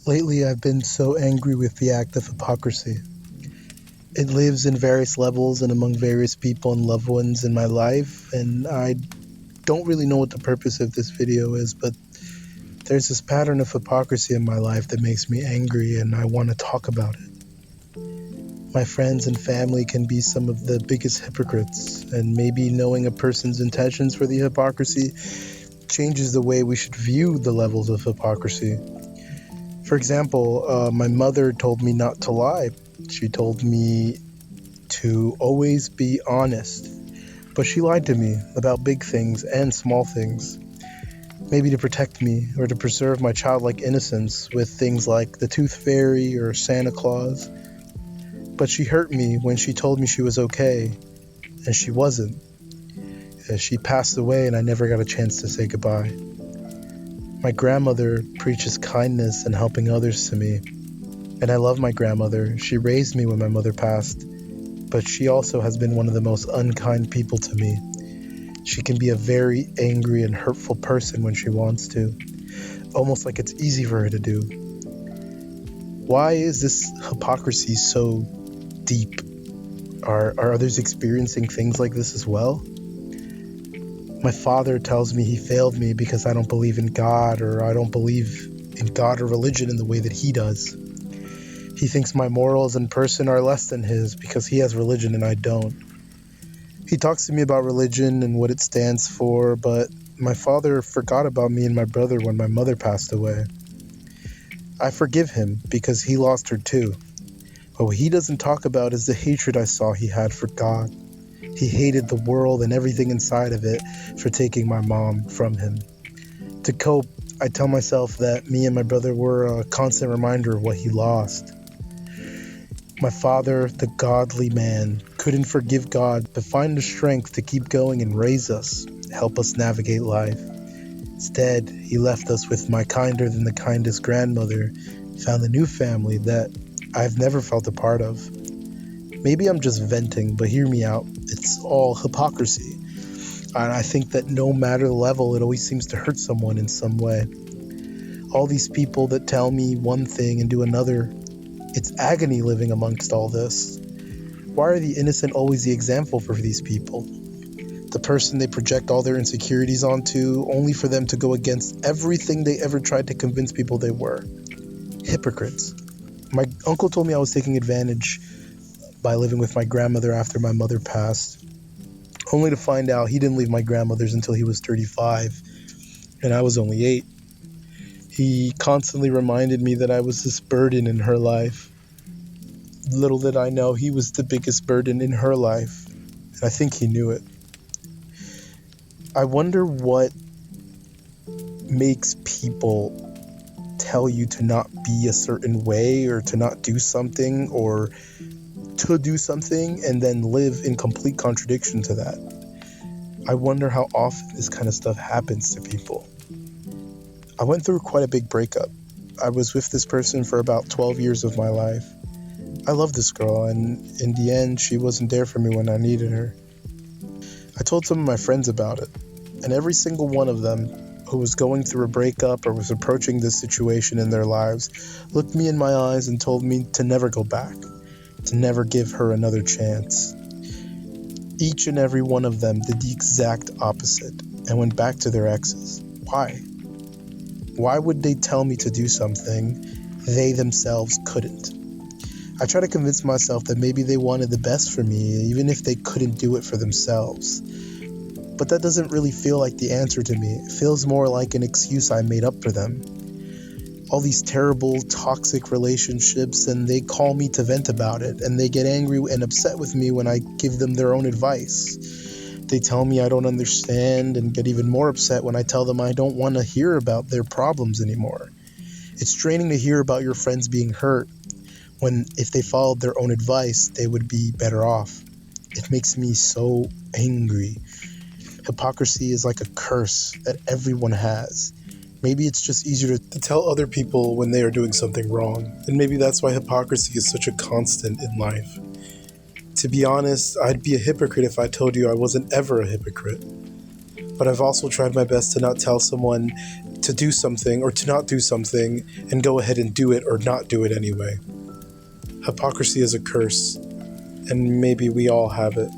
Lately, I've been so angry with the act of hypocrisy. It lives in various levels and among various people and loved ones in my life, and I don't really know what the purpose of this video is, but there's this pattern of hypocrisy in my life that makes me angry, and I want to talk about it. My friends and family can be some of the biggest hypocrites, and maybe knowing a person's intentions for the hypocrisy changes the way we should view the levels of hypocrisy. For example, my mother told me not to lie. She told me to always be honest. But she lied to me about big things and small things. Maybe to protect me or to preserve my childlike innocence with things like the Tooth Fairy or Santa Claus. But she hurt me when she told me she was okay, and she wasn't. She passed away and I never got a chance to say goodbye. My grandmother preaches kindness and helping others to me. And I love my grandmother. She raised me when my mother passed. But she also has been one of the most unkind people to me. She can be a very angry and hurtful person when she wants to. Almost like it's easy for her to do. Why is this hypocrisy so deep? Are others experiencing things like this as well? My father tells me he failed me because I don't believe in God, or I don't believe in God or religion in the way that he does. He thinks my morals and person are less than his because he has religion and I don't. He talks to me about religion and what it stands for, but my father forgot about me and my brother when my mother passed away. I forgive him because he lost her too. But what he doesn't talk about is the hatred I saw he had for God. He hated the world and everything inside of it for taking my mom from him. To cope, I tell myself that me and my brother were a constant reminder of what he lost. My father, the godly man, couldn't forgive God but find the strength to keep going and raise us, help us navigate life. Instead, he left us with my kinder than the kindest grandmother, found a new family that I've never felt a part of. Maybe I'm just venting, but hear me out. It's all hypocrisy. And I think that no matter the level, it always seems to hurt someone in some way. All these people that tell me one thing and do another, it's agony living amongst all this. Why are the innocent always the example for these people? The person they project all their insecurities onto, only for them to go against everything they ever tried to convince people they were. Hypocrites. My uncle told me I was taking advantage by living with my grandmother after my mother passed, only to find out he didn't leave my grandmother's until he was 35, and I was only 8. He constantly reminded me that I was this burden in her life. Little did I know he was the biggest burden in her life, and I think he knew it. I wonder what makes people tell you to not be a certain way or to not do something or to do something and then live in complete contradiction to that. I wonder how often this kind of stuff happens to people. I went through quite a big breakup. I was with this person for about 12 years of my life. I loved this girl, and in the end, she wasn't there for me when I needed her. I told some of my friends about it, and every single one of them who was going through a breakup or was approaching this situation in their lives looked me in my eyes and told me to never go back, to never give her another chance. Each and every one of them did the exact opposite and went back to their exes. Why? Why would they tell me to do something they themselves couldn't? I try to convince myself that maybe they wanted the best for me, even if they couldn't do it for themselves. But that doesn't really feel like the answer to me. It feels more like an excuse I made up for them. All these terrible, toxic relationships, and they call me to vent about it, and they get angry and upset with me when I give them their own advice. They tell me I don't understand and get even more upset when I tell them I don't want to hear about their problems anymore. It's draining to hear about your friends being hurt when if they followed their own advice, they would be better off. It makes me so angry. Hypocrisy is like a curse that everyone has. Maybe it's just easier to tell other people when they are doing something wrong, and maybe that's why hypocrisy is such a constant in life. To be honest, I'd be a hypocrite if I told you I wasn't ever a hypocrite. But I've also tried my best to not tell someone to do something or to not do something and go ahead and do it or not do it anyway. Hypocrisy is a curse, and maybe we all have it.